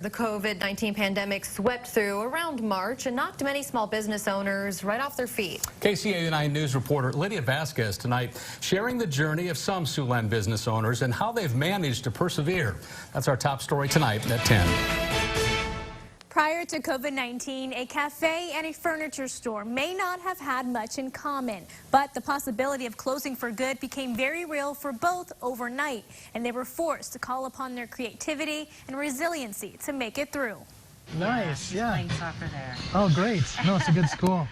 The COVID-19 pandemic swept through around March and knocked many small business owners right off their feet. KCAU-9 News reporter Lydia Vasquez tonight sharing the journey of some Siouxland business owners and how they've managed to persevere. That's our top story tonight at 10. Prior to COVID-19, a cafe and a furniture store may not have had much in common, but the possibility of closing for good became very real for both overnight, and they were forced to call upon their creativity and resiliency to make it through. Nice, yeah. Playing soccer there. Oh, great. No, it's a good school.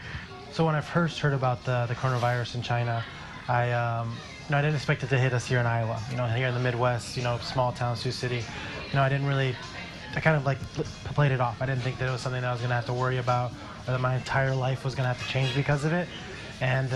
So when I first heard about the coronavirus in China, I didn't expect it to hit us here in Iowa. Here in the Midwest, small town, Sioux City. I kind of played it off. I didn't think that it was something that I was going to have to worry about, or that my entire life was going to have to change because of it. And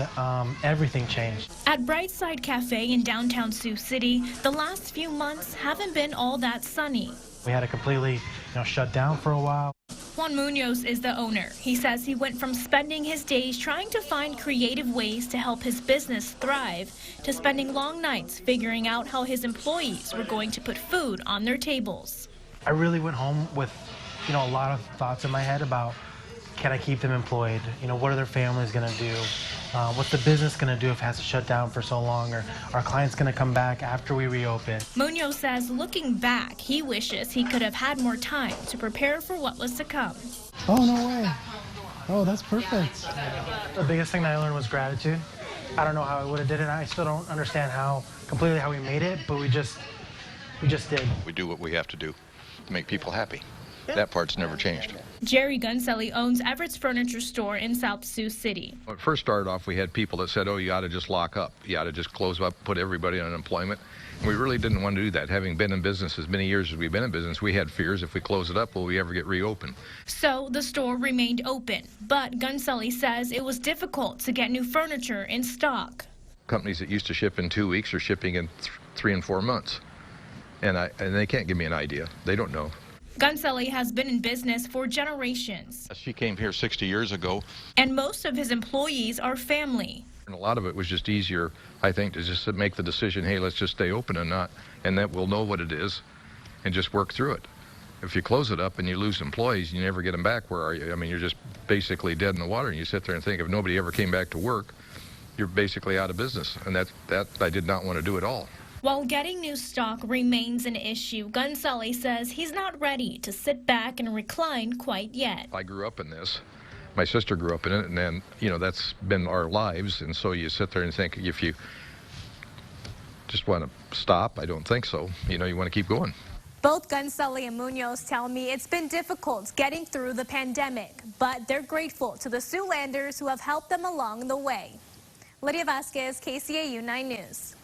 everything changed. At Brightside Cafe in downtown Sioux City, the last few months haven't been all that sunny. We had to completely, shut down for a while. Juan Munoz is the owner. He says he went from spending his days trying to find creative ways to help his business thrive to spending long nights figuring out how his employees were going to put food on their tables. I really went home with, a lot of thoughts in my head about, can I keep them employed? What are their families going to do? What's the business going to do if it has to shut down for so long? Or are clients going to come back after we reopen? Munoz says looking back, he wishes he could have had more time to prepare for what was to come. Oh, no way. Oh, that's perfect. The biggest thing that I learned was gratitude. I don't know how I would have did it. I still don't understand completely how we made it, but we just did. We do what we have to do to make people happy. That part's never changed. Jerry Gunselli owns Everetts Furniture store in South Sioux City. When it first started off, we had people that said, oh, you ought to just lock up. You ought to just close up, put everybody on unemployment. And we really didn't want to do that. Having been in business as many years as we've been in business, we had fears if we close it up, will we ever get reopened? So the store remained open, but Gunselli says it was difficult to get new furniture in stock. Companies that used to ship in 2 weeks are shipping in 3 and 4 months. And they can't give me an idea. They don't know. Gunselli has been in business for generations. She came here 60 years ago. And most of his employees are family. And a lot of it was just easier, I think, to just make the decision, hey, let's just stay open and that we'll know what it is and just work through it. If you close it up and you lose employees, you never get them back, where are you? I mean, you're just basically dead in the water, and you sit there and think if nobody ever came back to work, you're basically out of business. And that I did not want to do at all. While getting new stock remains an issue, Gunselli says he's not ready to sit back and recline quite yet. I grew up in this. My sister grew up in it, and then, that's been our lives. And so you sit there and think, if you just want to stop, I don't think so. You want to keep going. Both Gunselli and Munoz tell me it's been difficult getting through the pandemic, but they're grateful to the Siouxlanders who have helped them along the way. Lydia Vasquez, KCAU 9 News.